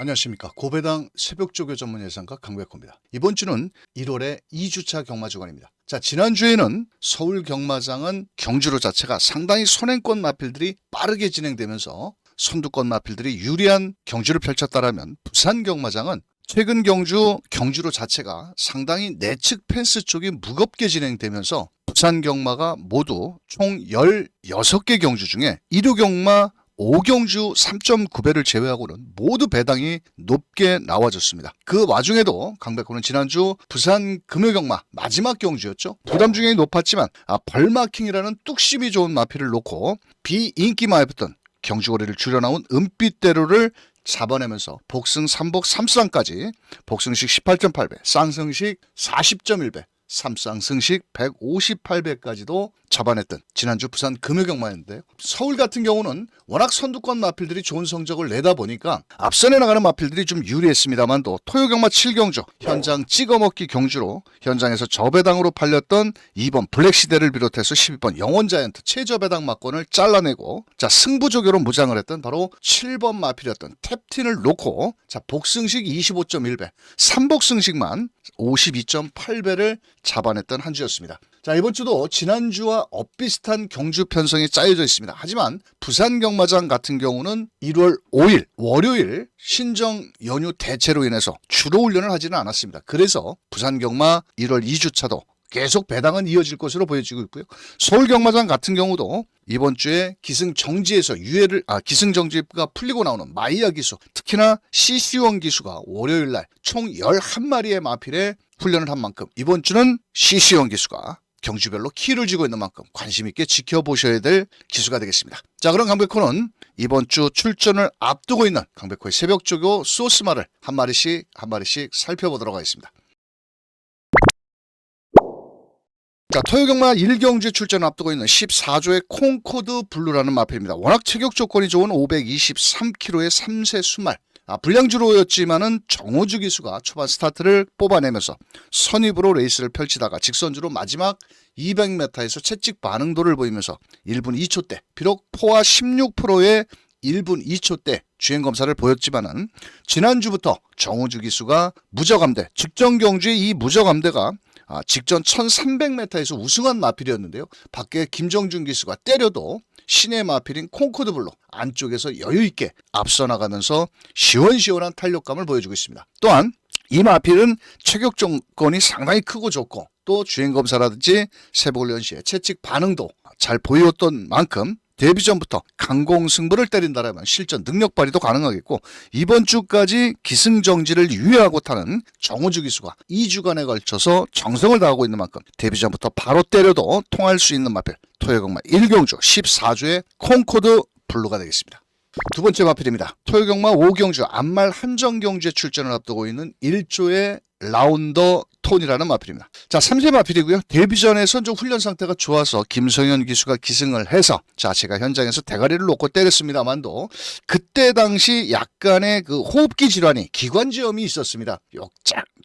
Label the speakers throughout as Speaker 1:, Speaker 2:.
Speaker 1: 안녕하십니까. 고배당 새벽조교 전문 예상가 강백호입니다. 이번 주는 1월의 2주차 경마주간입니다. 자, 지난주에는 서울 경마장은 경주로 자체가 상당히 선행권 마필들이 빠르게 진행되면서 선두권 마필들이 유리한 경주를 펼쳤다라면, 부산 경마장은 최근 경주로 자체가 상당히 내측 펜스 쪽이 무겁게 진행되면서 부산 경마가 모두 총 16개 경주 중에 1호 경마 5경주 3.9배를 제외하고는 모두 배당이 높게 나와줬습니다. 그 와중에도 강백호는 지난주 부산 금요경마 마지막 경주였죠. 부담 중에 높았지만 벌마킹이라는 뚝심이 좋은 마필을 놓고 비인기마였던 경주거리를 줄여나온 은빛대로를 잡아내면서 복승 3복 3수랑까지 복승식 18.8배, 쌍승식 40.1배, 삼쌍승식 158배까지도 잡아냈던 지난주 부산 금요경마였는데요. 서울 같은 경우는 워낙 선두권 마필들이 좋은 성적을 내다 보니까 앞선에 나가는 마필들이 좀 유리했습니다만도 토요경마 7경주 현장 찍어먹기 경주로 현장에서 저배당으로 팔렸던 2번 블랙시대를 비롯해서 12번 영원자이언트 최저배당 마권을 잘라내고, 자, 승부조교로 무장을 했던 바로 7번 마필이었던 탭틴을 놓고, 자, 복승식 25.1배, 3복승식만 52.8배를 잡아냈던 한 주였습니다. 자, 이번 주도 지난주와 엇비슷한 경주 편성이 짜여져 있습니다. 하지만 부산 경마장 같은 경우는 1월 5일 월요일 신정 연휴 대체로 인해서 주로 훈련을 하지는 않았습니다. 그래서 부산 경마 1월 2주차도 계속 배당은 이어질 것으로 보여지고 있고요. 서울 경마장 같은 경우도 이번 주에 기승정지에서 기승정지가 풀리고 나오는 마이야 기수, 특히나 CC1 기수가 월요일 날 총 11마리의 마필에 훈련을 한 만큼 이번 주는 CC1 기수가 경주별로 키를 쥐고 있는 만큼 관심 있게 지켜보셔야 될 기수가 되겠습니다. 자, 그럼 강백호는 이번 주 출전을 앞두고 있는 강백호의 새벽조교 소스마를 한 마리씩 살펴보도록 하겠습니다. 자, 토요경마 1경주에 출전을 앞두고 있는 14조의 콩코드 블루라는 마필입니다. 워낙 체격 조건이 좋은 523kg의 3세 수말, 불량주로였지만은 정호주 기수가 초반 스타트를 뽑아내면서 선입으로 레이스를 펼치다가 직선주로 마지막 200m에서 채찍 반응도를 보이면서 1분 2초대, 비록 포화 16%의 1분 2초대 주행검사를 보였지만은 지난주부터 정호주 기수가 무적암대, 직전 경주의 이 무적암대가 직전 1300m에서 우승한 마필이었는데요. 밖에 김정준 기수가 때려도 신의 마필인 콩코드 블루 안쪽에서 여유있게 앞서 나가면서 시원시원한 탄력감을 보여주고 있습니다. 또한 이 마필은 체격 조건이 상당히 크고 좋고, 또 주행검사라든지 세복훈련 시에 채찍 반응도 잘 보였던 만큼 데뷔 전부터 강공승부를 때린다라면 실전 능력 발휘도 가능하겠고, 이번 주까지 기승정지를 유예하고 타는 정호주 기수가 2주간에 걸쳐서 정성을 다하고 있는 만큼 데뷔 전부터 바로 때려도 통할 수 있는 마필 토요경마 1경주 14주의 콩코드 블루가 되겠습니다. 두 번째 마필입니다. 토요경마 5경주 안말 한정경주에 출전을 앞두고 있는 1조의 라운더 톤이라는 마필입니다. 자, 3세 마필이고요. 데뷔전에선 좀 훈련 상태가 좋아서 김성현 기수가 기승을 해서, 자, 제가 현장에서 대가리를 놓고 때렸습니다만도 그때 당시 약간의 그 호흡기 질환이, 기관지염이 있었습니다.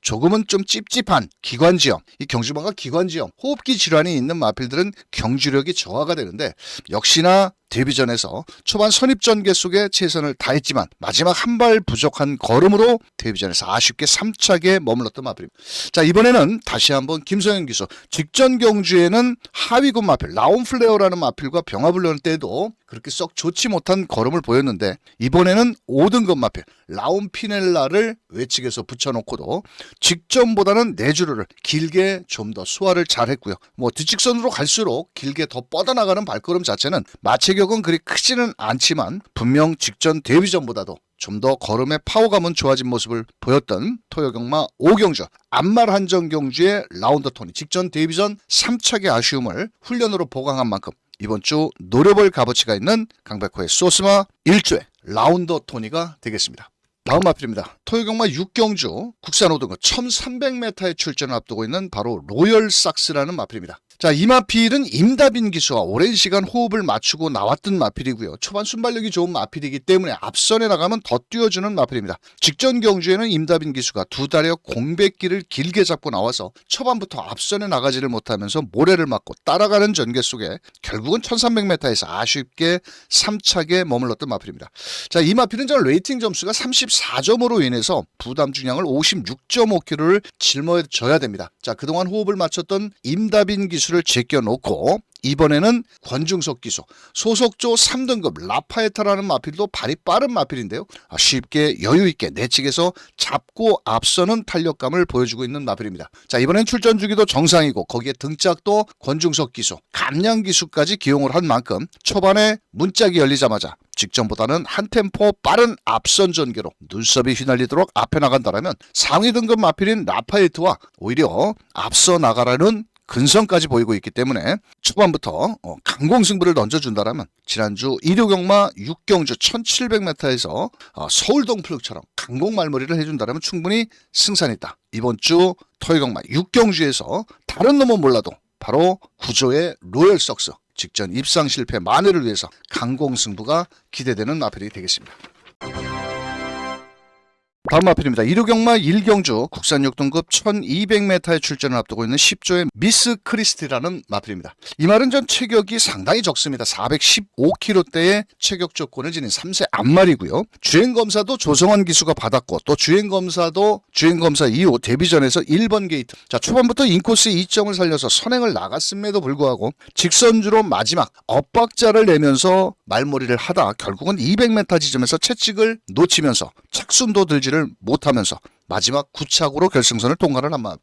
Speaker 1: 조금은 좀 찝찝한 기관지염, 이 경주마가 기관지염, 호흡기 질환이 있는 마필들은 경주력이 저하가 되는데, 역시나 데뷔전에서 초반 선입전개 속에 최선을 다했지만 마지막 한 발 부족한 걸음으로 데뷔전에서 아쉽게 3차게 머물렀던 마필입니다. 자, 이번에는 다시 한번 김성현 기수, 직전 경주에는 하위군 마필 라운플레어라는 마필과 병합훈련을 때도 그렇게 썩 좋지 못한 걸음을 보였는데, 이번에는 5등급 마필 라운피넬라를 외측에서 붙여놓고도 직전보다는 내주로를 길게 좀 더 소화를 잘했고요. 뒷직선으로 갈수록 길게 더 뻗어나가는 발걸음 자체는 마체격은 그리 크지는 않지만 분명 직전 데뷔전보다도 좀 더 걸음의 파워감은 좋아진 모습을 보였던 토요경마 5경주 안말 한정경주의 라운더 톤이 직전 데뷔전 3차게 아쉬움을 훈련으로 보강한 만큼 이번 주 노려볼 값어치가 있는 강백호의 소스마 1조의 라운더 토니가 되겠습니다. 다음 마필입니다. 토요경마 6경주 국산 5등급 1300m에 출전을 앞두고 있는 바로 로열삭스라는 마필입니다. 자, 이 마필은 임다빈 기수와 오랜 시간 호흡을 맞추고 나왔던 마필이고요. 초반 순발력이 좋은 마필이기 때문에 앞선에 나가면 더 뛰어주는 마필입니다. 직전 경주에는 임다빈 기수가 두 달여 공백기를 길게 잡고 나와서 초반부터 앞선에 나가지를 못하면서 모래를 맞고 따라가는 전개 속에 결국은 1300m에서 아쉽게 3착에 머물렀던 마필입니다. 자, 이 마필은 전 레이팅 점수가 34점으로 인해서 부담 중량을 56.5kg를 짊어져야 됩니다. 자, 그동안 호흡을 맞췄던 임다빈 기수를 제껴놓고 이번에는 권중석 기수, 소속조 3등급 라파에타라는 마필도 발이 빠른 마필인데요. 쉽게 여유있게 내측에서 잡고 앞서는 탄력감을 보여주고 있는 마필입니다. 자, 이번엔 출전 주기도 정상이고 거기에 등짝도 권중석 기수, 감량 기수까지 기용을 한 만큼 초반에 문짝이 열리자마자 직전보다는 한 템포 빠른 앞선 전개로 눈썹이 휘날리도록 앞에 나간다면 상위 등급 마필인 라파에트와 오히려 앞서 나가라는 근성까지 보이고 있기 때문에 초반부터 강공승부를 던져준다면 지난주 일요경마 6경주 1700m에서 서울동플룩처럼 강공말머리를 해준다면 충분히 승산이 있다. 이번 주 토요경마 6경주에서 다른 놈은 몰라도 바로 구조의 로열석스 직전 입상 실패 만회를 위해서 강공승부가 기대되는 마필이 되겠습니다. 다음 마필입니다. 1호경마 1경주 국산 6등급 1200m에 출전을 앞두고 있는 10조의 미스 크리스티라는 마필입니다. 이 말은 전 체격이 상당히 적습니다. 415kg대의 체격 조건을 지닌 3세 앞말이고요. 주행검사도 조성환 기수가 받았고 또 주행검사 이후 데뷔전에서 1번 게이트. 자, 초반부터 인코스 2점을 살려서 선행을 나갔음에도 불구하고 직선주로 마지막 엇박자를 내면서 말머리를 하다 결국은 200m 지점에서 채찍을 놓치면서 착순도 들지를 못하면서 마지막 9착으로 결승선을 통과를 한 마필.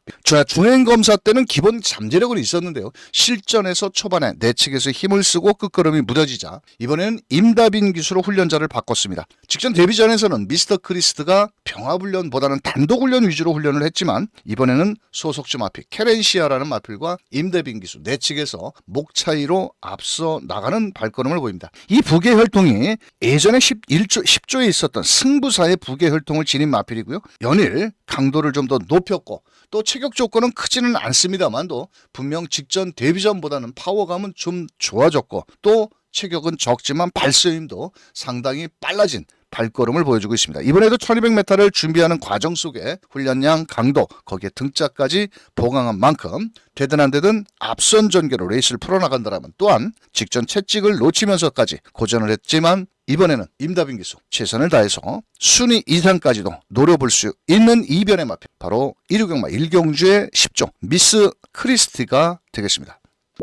Speaker 1: 주행검사 때는 기본 잠재력은 있었는데요. 실전에서 초반에 내측에서 힘을 쓰고 끝걸음이 무뎌지자 이번에는 임다빈 기수로 훈련자를 바꿨습니다. 직전 데뷔전에서는 미스터 크리스트가 병합훈련보다는 단독훈련 위주로 훈련을 했지만 이번에는 소속주 마필 케렌시아라는 마필과 임다빈 기수 내측에서 목 차이로 앞서 나가는 발걸음을 보입니다. 이 부계 혈통이 예전에 10조에 있었던 승부사의 부계 혈통을 지닌 마필이고요. 연일 강도를 좀 더 높였고 또 체격 조건은 크지는 않습니다만도 분명 직전 데뷔전보다는 파워감은 좀 좋아졌고 또 체격은 적지만 발서힘도 상당히 빨라진 발걸음을 보여주고 있습니다. 이번에도 1200m를 준비하는 과정 속에 훈련량, 강도, 거기에 등짝까지 보강한 만큼 되든 안 되든 앞선 전개로 레이스를 풀어나간다면 또한 직전 채찍을 놓치면서까지 고전을 했지만 이번에는 임다빈 기수 최선을 다해서 순위 이상까지도 노려볼 수 있는 이변의 마필 바로 1호경마 1경주의 10조 미스 크리스티가 되겠습니다.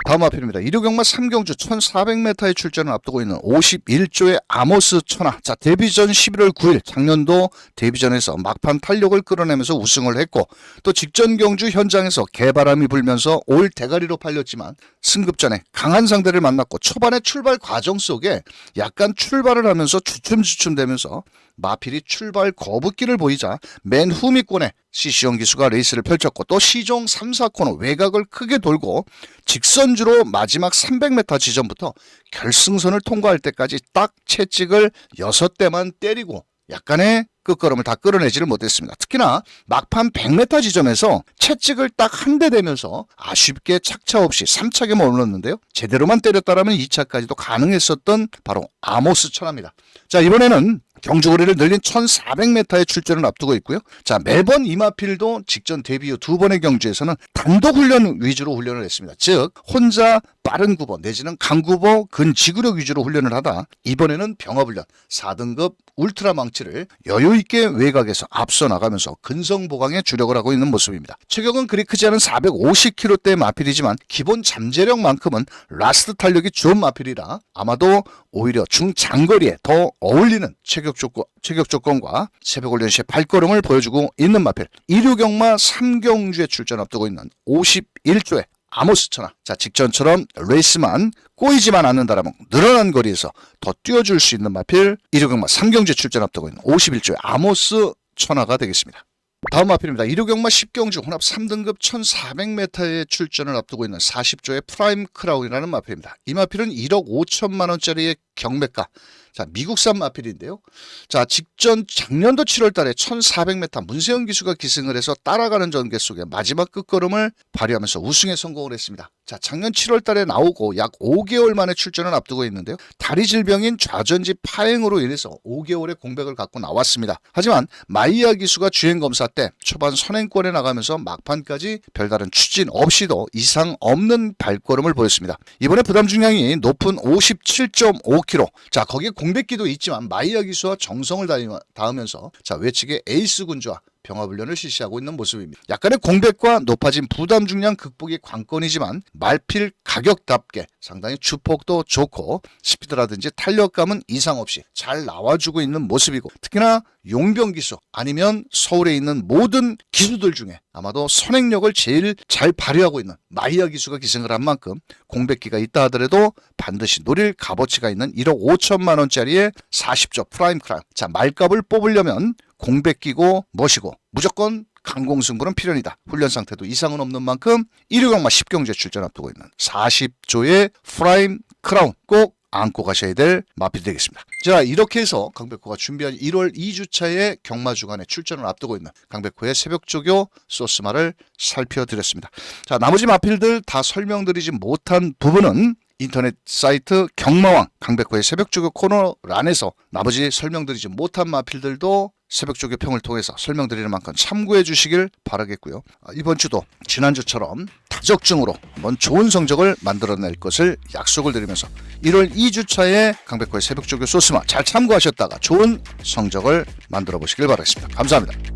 Speaker 1: 다음 마필입니다. 1호경마 3경주 1400m에 출전을 앞두고 있는 51조의 아모스 천하. 자, 데뷔전 11월 9일 작년도 데뷔전에서 막판 탄력을 끌어내면서 우승을 했고 또 직전 경주 현장에서 개바람이 불면서 올 대가리로 팔렸지만 승급전에 강한 상대를 만났고 초반의 출발 과정 속에 약간 출발을 하면서 주춤주춤되면서 마필이 출발 거북기를 보이자 맨 후미권에 시시영 기수가 레이스를 펼쳤고 또 시종 3, 4코너 외곽을 크게 돌고 직선주로 마지막 300m 지점부터 결승선을 통과할 때까지 딱 채찍을 6대만 때리고 약간의 끝걸음을 다 끌어내지를 못했습니다. 특히나 막판 100m 지점에서 채찍을 딱 한 대 대면서 아쉽게 착차 없이 3착에 머물렀는데요. 제대로만 때렸다라면 2차까지도 가능했었던 바로 아모스 천하입니다. 자, 이번에는 경주거리를 늘린 1400m의 출전을 앞두고 있고요. 자, 매번 이마필도 직전 데뷔 후 두 번의 경주에서는 단독 훈련 위주로 훈련을 했습니다. 즉 혼자 빠른 구보 내지는 강구보 근지구력 위주로 훈련을 하다 이번에는 병합훈련 4등급 울트라 망치를 여유있게 외곽에서 앞서 나가면서 근성보강에 주력을 하고 있는 모습입니다. 체격은 그리 크지 않은 450kg대 마필이지만 기본 잠재력만큼은 라스트 탄력이 좋은 마필이라 아마도 오히려 중장거리에 더 어울리는 체격 조건과 새벽훈련 시의 발걸음을 보여주고 있는 마필 1호경마 3경주에 출전 앞두고 있는 51조의 아모스 천하. 자, 직전처럼 레이스만 꼬이지만 않는다라면 늘어난 거리에서 더 뛰어줄 수 있는 마필 1호경마 3경주에 출전 앞두고 있는 51조의 아모스 천하가 되겠습니다. 다음 마필입니다. 1호경마 10경주 혼합 3등급 1400m에 출전을 앞두고 있는 40조의 프라임 크라운이라는 마필입니다. 이 마필은 1억 5천만 원짜리의 경매가. 자, 미국산 마필인데요. 자, 직전 작년도 7월 달에 1400m 문세영 기수가 기승을 해서 따라가는 전개 속에 마지막 끝걸음을 발휘하면서 우승에 성공을 했습니다. 자, 작년 7월 달에 나오고 약 5개월 만에 출전을 앞두고 있는데요. 다리 질병인 좌전지 파행으로 인해서 5개월의 공백을 갖고 나왔습니다. 하지만 마이야 기수가 주행 검사 때 초반 선행권에 나가면서 막판까지 별다른 추진 없이도 이상 없는 발걸음을 보였습니다. 이번에 부담 중량이 높은 57.5kg. 자, 거기에 공백기도 있지만 마이야 기수와 정성을 다하면서 자, 외측의 에이스 군주와 병합훈련을 실시하고 있는 모습입니다. 약간의 공백과 높아진 부담 중량 극복이 관건이지만 말필 가격답게 상당히 주폭도 좋고 스피드라든지 탄력감은 이상 없이 잘 나와주고 있는 모습이고, 특히나 용병 기수 아니면 서울에 있는 모든 기수들 중에 아마도 선행력을 제일 잘 발휘하고 있는 마이야 기수가 기승을 한 만큼 공백기가 있다 하더라도 반드시 노릴 값어치가 있는 1억 5천만 원짜리의 40조 프라임 크라임. 자, 말값을 뽑으려면 공백기고 멋이고 무조건 강공승부는 필연이다. 훈련 상태도 이상은 없는 만큼 1호 경마 10경주에 출전 앞두고 있는 40조의 프라임 크라운 꼭 안고 가셔야 될 마필이 되겠습니다. 자, 이렇게 해서 강백호가 준비한 1월 2주차의 경마 주간에 출전을 앞두고 있는 강백호의 새벽조교 소스마를 살펴드렸습니다. 자, 나머지 마필들 다 설명드리지 못한 부분은 인터넷 사이트 경마왕 강백호의 새벽조교 코너란에서 나머지 설명드리지 못한 마필들도 새벽조교 평을 통해서 설명드리는 만큼 참고해 주시길 바라겠고요. 이번 주도 지난주처럼 타적중으로 한번 좋은 성적을 만들어낼 것을 약속을 드리면서 1월 2주차에 강백호의 새벽조교 소스마 잘 참고하셨다가 좋은 성적을 만들어 보시길 바라겠습니다. 감사합니다.